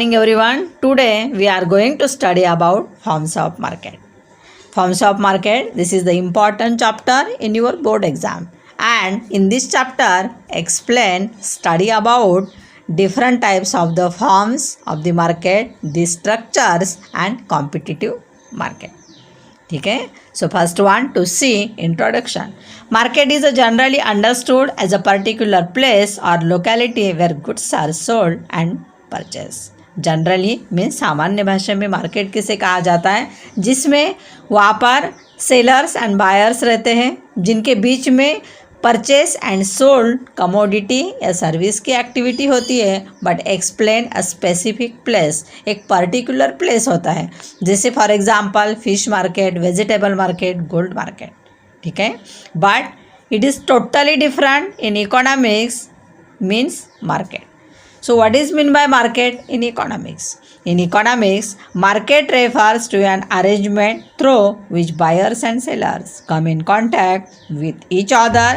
morning everyone. Today we are going to study about forms of market. Forms of market, this is the important chapter in your board exam. And in this chapter, study about different types of the forms of the market, the structures and competitive market. Okay, so first one to see introduction. Market is generally understood as a particular place or locality where goods are sold and purchased. Generally means सामान्य भाषा में market किसे कहा जाता है, जिसमें वहाँ पर सेलर्स एंड बायर्स रहते हैं, जिनके बीच में परचेस एंड सोल्ड कमोडिटी या सर्विस की एक्टिविटी होती है. But explain a specific place, एक पर्टिकुलर प्लेस होता है, जैसे for example fish market, vegetable market, gold market. ठीक है, but it is totally different in economics means market. So what is mean by market in economics? In economics, market refers to an arrangement through which buyers and sellers come in contact with each other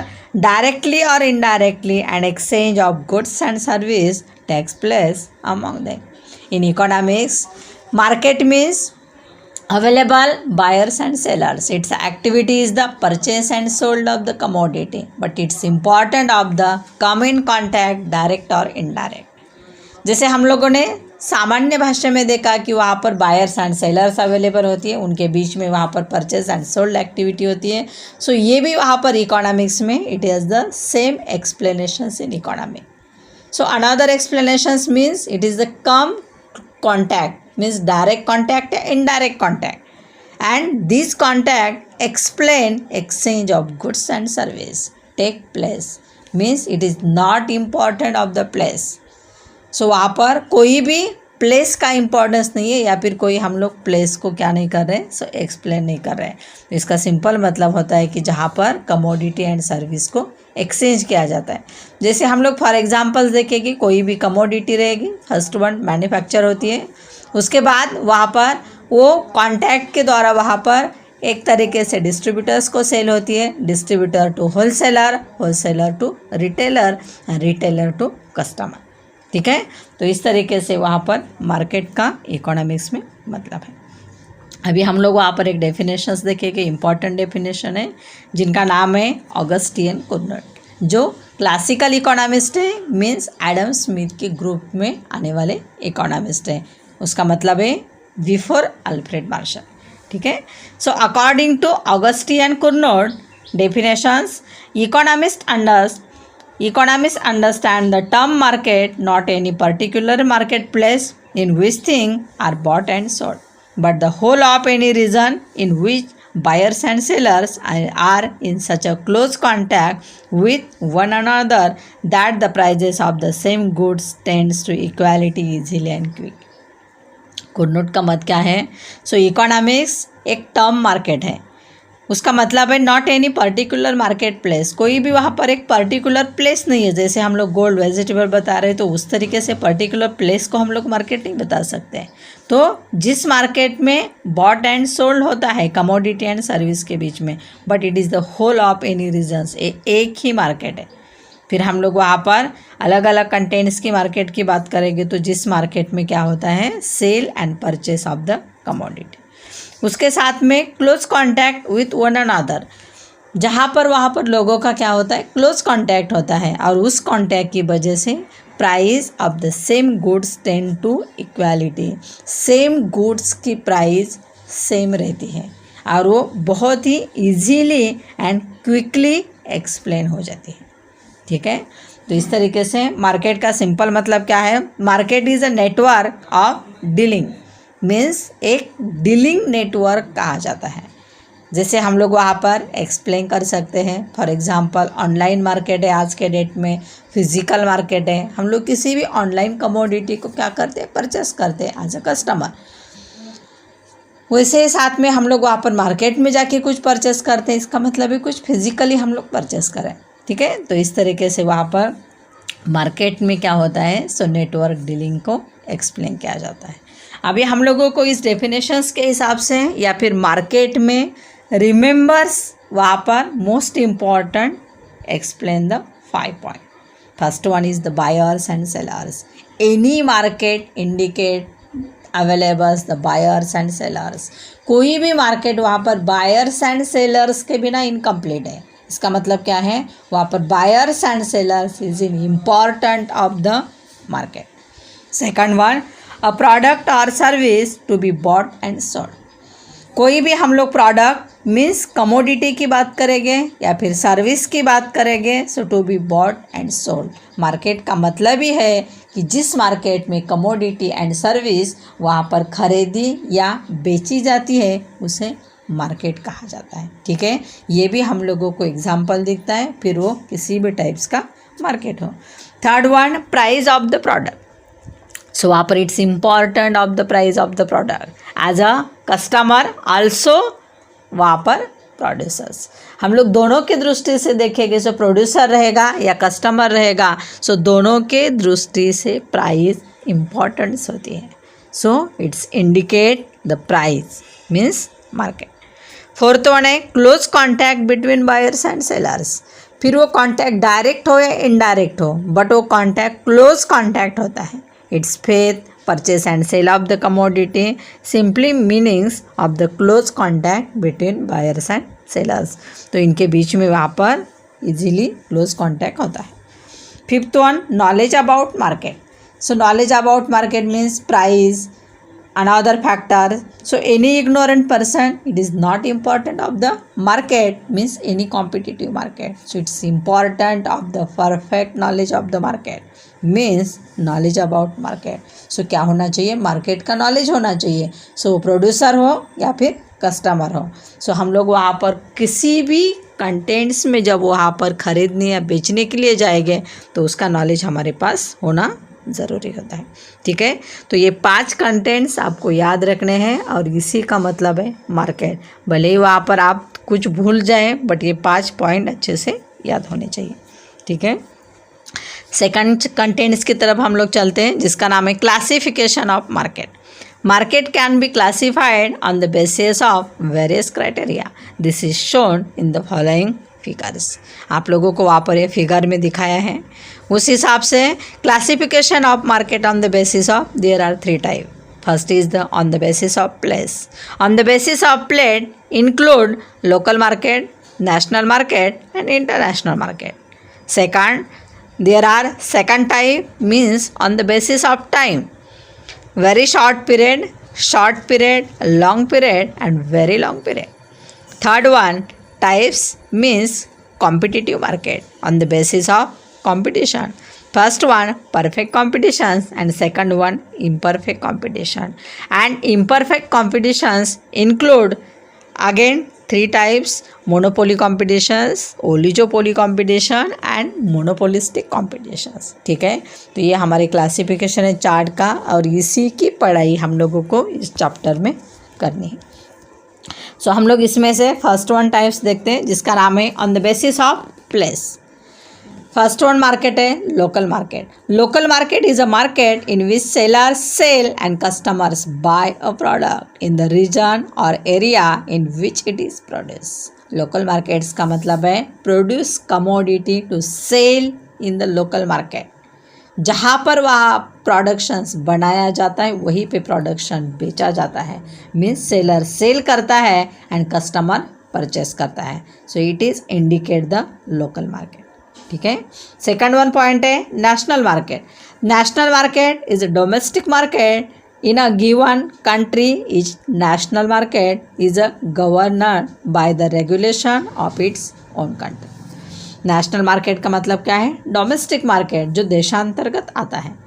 directly or indirectly, and exchange of goods and service takes place among them. In economics, market means available buyers and sellers. Its activity is the purchase and sold of the commodity, but it's important of the come in contact direct or indirect. जैसे हम लोगों ने सामान्य भाषा में देखा कि वहाँ पर बायर्स एंड सेलर्स अवेलेबल होती है, उनके बीच में वहाँ पर परचेज एंड सोल्ड एक्टिविटी होती है. सो ये भी वहाँ पर इकोनॉमिक्स में it is the same explanations in economic. So another explanations means it is the come contact means direct contact या indirect contact, and this contact explain exchange of goods and service take place means it is not important of the place. So वहाँ पर कोई भी place का importance नहीं है, या फिर कोई हम लोग प्लेस को क्या नहीं कर रहे, सो एक्सप्लेन नहीं कर रहे हैं. इसका सिंपल मतलब होता है कि जहाँ पर कमोडिटी एंड सर्विस को एक्सचेंज किया जाता है. जैसे हम लोग फॉर एग्जांपल्स देखें कि कोई भी कमोडिटी रहेगी, फर्स्ट वन मैन्युफैक्चर होती है, उसके बाद वहाँ पर वो कॉन्टैक्ट के द्वारा वहाँ पर एक तरीके से डिस्ट्रीब्यूटर्स को सेल होती है, distributor to wholesaler, wholesaler to retailer, retailer to customer. ठीक है, तो इस तरीके से वहाँ पर मार्केट का इकोनॉमिक्स में मतलब है. अभी हम लोग वहाँ पर एक डेफिनेशंस देखेंगे, इम्पॉर्टेंट डेफिनेशन है, जिनका नाम है ऑगस्टियन कुर्नट, जो क्लासिकल इकोनॉमिस्ट है, मीन्स एडम स्मिथ के ग्रुप में आने वाले इकोनॉमिस्ट है. उसका मतलब है बिफोर अल्फ्रेड मार्शल. ठीक है, so according to Augustin Cournot definitions, Economists understand the term market not any particular marketplace in which things are bought and sold, but the whole of any region in which buyers and sellers are in such a close contact with one another that the prices of the same goods tends to equality easily and quick. कुर्नट का मत क्या है? सो economics एक term market है, उसका मतलब है not any particular market place. कोई भी वहाँ पर एक पर्टिकुलर प्लेस नहीं है. जैसे हम लोग गोल्ड वेजिटेबल बता रहे हैं, तो उस तरीके से पर्टिकुलर प्लेस को हम लोग मार्केट नहीं बता सकते हैं. तो जिस मार्केट में बॉट एंड सोल्ड होता है कमोडिटी एंड सर्विस के बीच में, but it is the whole of any reasons, एक ही मार्केट है. फिर हम लोग वहाँ पर अलग अलग कंटेंट्स की मार्केट की बात करेंगे, तो जिस मार्केट में क्या होता है, sale and purchase of the commodity, उसके साथ में close contact with one another, जहाँ पर वहाँ पर लोगों का क्या होता है, क्लोज कॉन्टैक्ट होता है, और उस कॉन्टैक्ट की वजह से price of the same goods tend to equality, same goods की प्राइस सेम रहती है, और वो बहुत ही इजीली एंड क्विकली एक्सप्लेन हो जाती है. ठीक है, तो इस तरीके से मार्केट का सिंपल मतलब क्या है, market is a network of dealing, means एक डीलिंग नेटवर्क कहा जाता है. जैसे हम लोग वहाँ पर एक्सप्लेन कर सकते हैं, फॉर एग्जांपल ऑनलाइन मार्केट है आज के डेट में, फिजिकल मार्केट है, हम लोग किसी भी ऑनलाइन कमोडिटी को क्या करते हैं, परचेस करते हैं एज अ कस्टमर. वैसे साथ में हम लोग वहाँ पर मार्केट में जाके कुछ परचेस करते हैं, इसका मतलब है कुछ फिजिकली हम लोग परचेस करें. ठीक है, तो इस तरीके से वहाँ पर मार्केट में क्या होता है, सो नेटवर्क डीलिंग को एक्सप्लेन किया जाता है. अभी हम लोगों को इस डेफिनेशंस के हिसाब से या फिर मार्केट में रिमेंबर्स वहाँ पर most important explain the 5 point. First one is the buyers and sellers. Any market indicate availables the buyers and sellers. कोई भी मार्केट वहाँ पर बायर्स एंड सेलर्स के बिना इनकम्प्लीट है। इसका मतलब क्या है, वहाँ पर buyers and sellers is in important of the market. Second one, a product और service to be bought and sold. कोई भी हम लोग प्रोडक्ट मीन्स कमोडिटी की बात करेंगे या फिर सर्विस की बात करेंगे, so to be bought and sold. Market का मतलब ही है कि जिस मार्केट में कमोडिटी एंड सर्विस वहाँ पर खरीदी या बेची जाती है उसे मार्केट कहा जाता है। ठीक है, ये भी हम लोगों को एग्जाम्पल दिखता है, फिर वो किसी भी टाइप्स का मार्केट हो। Third one, price of the product. So वहाँ पर it's important of the price of the product as a customer also वहाँ पर प्रोड्यूसर्स। हम लोग दोनों की दृष्टि से देखेंगे, सो प्रोड्यूसर रहेगा या कस्टमर रहेगा, सो दोनों के दृष्टि से प्राइस इम्पॉर्टेंस होती है। So it's indicate the price means market. Fourth one है close contact between buyers and sellers. फिर वो कॉन्टैक्ट डायरेक्ट हो या इनडायरेक्ट हो, बट वो कॉन्टैक्ट क्लोज कॉन्टैक्ट होता है। It's faith purchase and sale of the commodity simply meanings of the close contact between buyers and sellers। तो इनके बीच में वहाँ पर easily close contact होता है। Fifth one, knowledge about market। so knowledge about market means price another factor। so any ignorant person, it is not important of the market means any competitive market, so it's important of the perfect knowledge of the market means knowledge about market. So क्या होना चाहिए, market का knowledge होना चाहिए। सो producer हो या फिर customer हो, सो हम लोग वहाँ पर किसी भी कंटेंट्स में जब वहाँ पर खरीदने या बेचने के लिए जाएंगे तो उसका नॉलेज हमारे पास होना ज़रूरी होता है। ठीक है, तो ये 5 कंटेंट्स आपको याद रखने हैं और इसी का मतलब है मार्केट। भले ही वहाँ पर आप कुछ भूल जाएं, बट ये 5 पॉइंट अच्छे से याद होने चाहिए। ठीक है, सेकंड कंटेंट्स की तरफ हम लोग चलते हैं, जिसका नाम है classification of market. Market can be classified on the basis of various criteria. This is shown in the following figures. आप लोगों को वहाँ पर ये फिगर में दिखाया है। उस हिसाब से classification of market on the basis of there are 3 type. First is the on the basis of place. On the basis of place include local market, national market and international market. Second, there are second type means on the basis of time, very short period, long period and very long period. Third one, types means competitive market on the basis of competition. First one, perfect competitions and second one, imperfect competition. And imperfect competitions include again 3 types: monopoly competitions, oligopoly competition and monopolistic competitions। ठीक है, तो ये हमारे classification है chart का और इसी की पढ़ाई हम लोगों को इस चैप्टर में करनी है। सो हम लोग इसमें से फर्स्ट वन टाइप्स देखते हैं, जिसका नाम है on the basis of place. First one market है local market. Local market is a market in which sellers sell and customers buy a product in the region और area in which it is produce. Local markets का मतलब है produce commodity to sell in the local market. जहाँ पर वह productions बनाया जाता है वहीं पे प्रोडक्शन बेचा जाता है। मीन्स सेलर सेल करता है एंड कस्टमर परचेस करता है। So it is indicate the local market. ठीक है, सेकंड वन पॉइंट है national market. National market is a domestic market in a given country. Is national market is a governed by the regulation of its own country. National market का मतलब क्या है, domestic market जो देशांतर्गत आता है।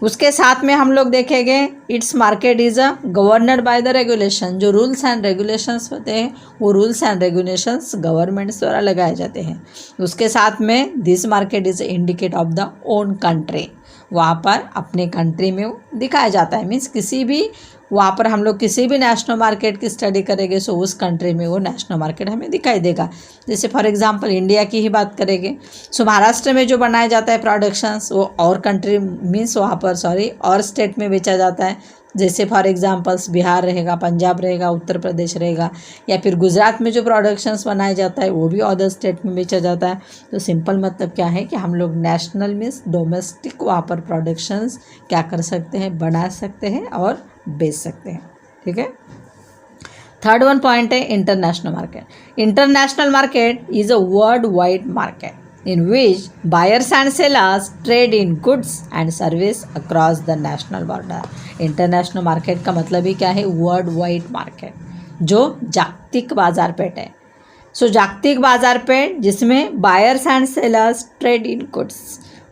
उसके साथ में हम लोग देखेंगे its market is a governed by the regulation. जो रूल्स एंड रेगुलेशंस होते हैं वो रूल्स एंड रेगुलेशंस गवर्नमेंट्स द्वारा लगाए जाते हैं। उसके साथ में this market is indicate of the own country. वहाँ पर अपने कंट्री में दिखाया जाता है। मीन्स किसी भी वहाँ पर हम लोग किसी भी नेशनल मार्केट की स्टडी करेंगे सो उस कंट्री में वो नेशनल मार्केट हमें दिखाई देगा। जैसे फॉर एग्जांपल इंडिया की ही बात करेंगे, सो महाराष्ट्र में जो बनाया जाता है प्रोडक्शंस वो और कंट्री मीन्स वहाँ पर और स्टेट में बेचा जाता है। जैसे फॉर एग्जांपल्स बिहार रहेगा, पंजाब रहेगा, उत्तर प्रदेश रहेगा, या फिर गुजरात में जो प्रोडक्शंस बनाया जाता है वो भी अदर स्टेट में बेचा जाता है। तो सिंपल मतलब क्या है कि हम लोग नेशनल मीन्स डोमेस्टिक वहाँ पर प्रोडक्शंस क्या कर सकते हैं, बना सकते हैं और बेच सकते हैं। ठीक है। थर्ड वन पॉइंट है international market. International market is a world wide market in which buyers and sellers trade in goods and service across the national border। International market का मतलब ही क्या है, वर्ल्ड वाइड मार्केट, जो जागतिक बाजार पेट है। सो जागतिक बाजार पेट जिसमें buyers and sellers trade in goods,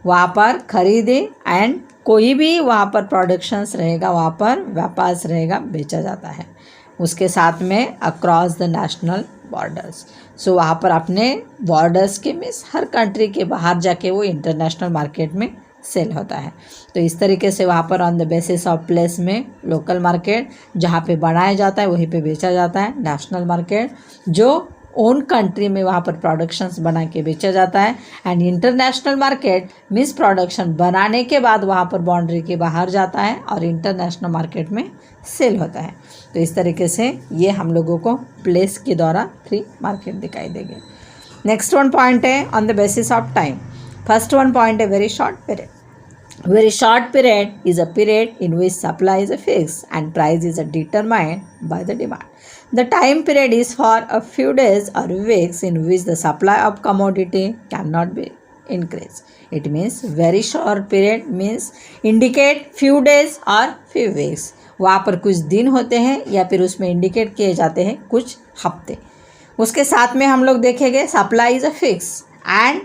वहाँ पर खरीदे एंड कोई भी वहाँ पर प्रोडक्शंस रहेगा, वहाँ पर व्यापार रहेगा, बेचा जाता है। उसके साथ में अक्रॉस द नेशनल बॉर्डर्स, सो वहाँ पर अपने बॉर्डर्स के मीन्स हर कंट्री के बाहर जाके वो इंटरनेशनल मार्केट में सेल होता है। तो इस तरीके से वहाँ पर on the basis of place में लोकल मार्केट जहाँ पे बनाया जाता है वहीं पे बेचा जाता है। नेशनल मार्केट जो ओन कंट्री में वहाँ पर प्रोडक्शंस बना के बेचा जाता है। And international market means production बनाने के बाद वहाँ पर बाउंड्री के बाहर जाता है और इंटरनेशनल मार्केट में सेल होता है। तो इस तरीके से ये हम लोगों को प्लेस के द्वारा 3 मार्केट दिखाई देंगे। नेक्स्ट वन पॉइंट है on the basis of time. First one point है very short period. Very short period is a period in which supply is fixed and price is determined by the demand. The time period is for a few days or weeks in which the supply of commodity cannot be increased. It means very short period means indicate few days or few weeks. वहाँ पर कुछ दिन होते हैं या फिर उसमें indicate किए जाते हैं कुछ हफ्ते। उसके साथ में हम लोग देखेंगे supply is a fix and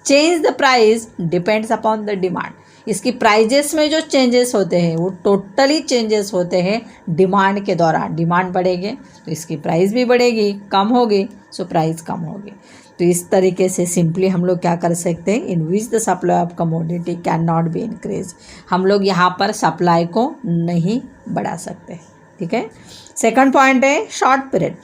change the price depends upon the demand. इसकी प्राइजेस में जो चेंजेस होते हैं वो टोटली चेंजेस होते हैं डिमांड के दौरान। डिमांड बढ़ेगी तो इसकी प्राइस भी बढ़ेगी, कम होगी सो प्राइस कम होगी। तो इस तरीके से सिंपली हम लोग क्या कर सकते हैं, in which the supply of commodity can not be increase, हम लोग यहाँ पर सप्लाई को नहीं बढ़ा सकते। ठीक है। सेकंड पॉइंट है short period.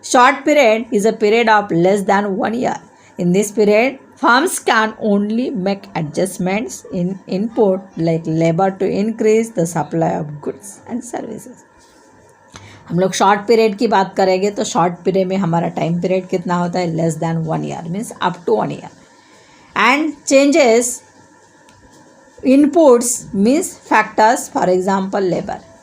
Short period is a period of less than 1 year. In this period, firms can only make adjustments in input like labor to increase the supply of goods and services. हम लोग short period की बात करेंगे तो short period में हमारा time period कितना होता है, less than 1 year means up to 1 year। And changes inputs means factors, for example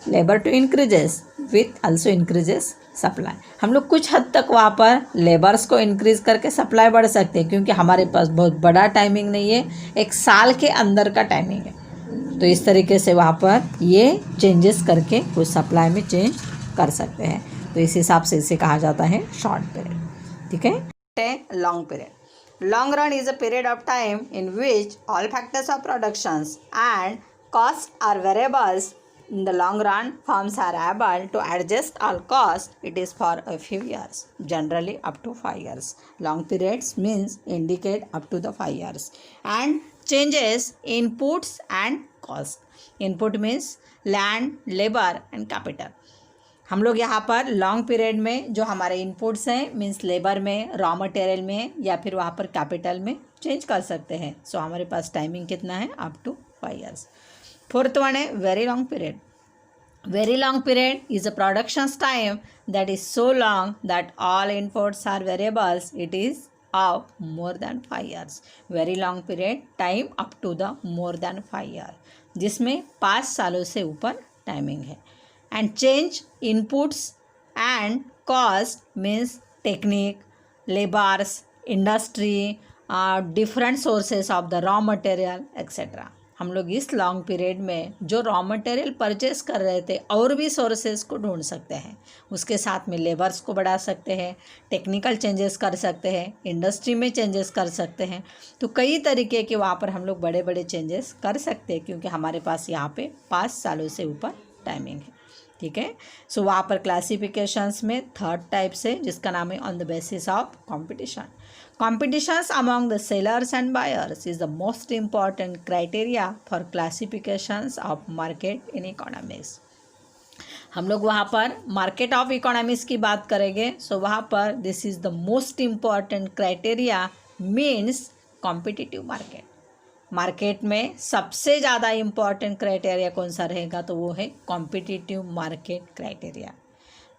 labour to increases with also increases supply. हम लोग कुछ हद तक वहाँ पर लेबर्स को इंक्रीज करके सप्लाई बढ़ सकते हैं क्योंकि हमारे पास बहुत बड़ा टाइमिंग नहीं है, 1 साल के अंदर का टाइमिंग है। तो इस तरीके से वहाँ पर ये चेंजेस करके कुछ सप्लाई में चेंज कर सकते हैं। तो इस हिसाब से इसे कहा जाता है शॉर्ट पीरियड। ठीक है। Long period. Long run is a period of time in which all factors of productions and cost are variables. In the long run, firms are able to adjust all costs. It is for a few years, generally up to 5 years. Long periods means indicate up to the 5 years. And changes inputs and cost. Input means land, labor and capital. हम लोग यहाँ पर long period में जो हमारे inputs हैं means labour में, raw material में या फिर वहाँ पर कैपिटल में चेंज कर सकते हैं। सो हमारे पास टाइमिंग कितना है, up to 5 years। Fourth one है very long period. Very long period is a production's time that is so long that all inputs are variables. It is of more than 5 years. Very long period time up to the more than 5 year, जिसमें 5 सालों से ऊपर timing है। And change inputs and cost means technique, labors, industry, different sources of the raw material etc. हम लोग इस long period में जो रॉ मटेरियल परचेस कर रहे थे और भी सोर्सेज को ढूंढ सकते हैं। उसके साथ में लेबर्स को बढ़ा सकते हैं, टेक्निकल चेंजेस कर सकते हैं, इंडस्ट्री में चेंजेस कर सकते हैं। तो कई तरीके के वहाँ पर हम लोग बड़े बड़े चेंजेस कर सकते हैं क्योंकि हमारे पास यहाँ पे 5 सालों से ऊपर टाइमिंग है। ठीक है। सो वहाँ पर क्लासिफिकेशंस में थर्ड टाइप से जिसका नाम है on the basis of competition. Competitions among the sellers and buyers is the most important criteria for classifications of market in economics. हम लोग वहाँ पर मार्केट ऑफ इकोनॉमिक्स की बात करेंगे. सो वहाँ पर this is the most important criteria means competitive market. Market में सबसे ज़्यादा इम्पॉर्टेंट क्राइटेरिया कौन सा रहेगा, तो वो है कॉम्पिटिटिव मार्केट क्राइटेरिया.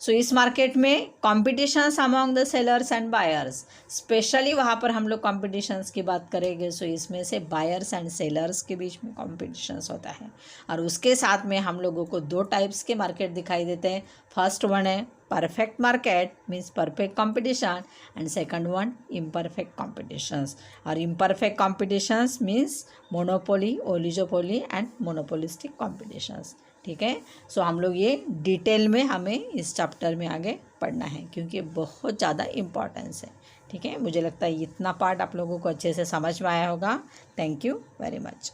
सो इस मार्केट में competitions among the sellers and buyers, specially वहाँ पर हम लोग कॉम्पिटिशन्स की बात करेंगे. सो इसमें से बायर्स एंड सेलर्स के बीच में कॉम्पिटिशन्स होता है. और उसके साथ में हम लोगों को दो टाइप्स के मार्केट दिखाई देते हैं. फर्स्ट वन है perfect market means perfect competition, and second one imperfect competitions. और imperfect competitions means monopoly, oligopoly and monopolistic competitions. ठीक है. सो हम लोग ये डिटेल में हमें इस चैप्टर में आगे पढ़ना है क्योंकि बहुत ज़्यादा इम्पॉर्टेंस है. ठीक है. मुझे लगता है इतना पार्ट आप लोगों को अच्छे से समझ में आया होगा. Thank you very much.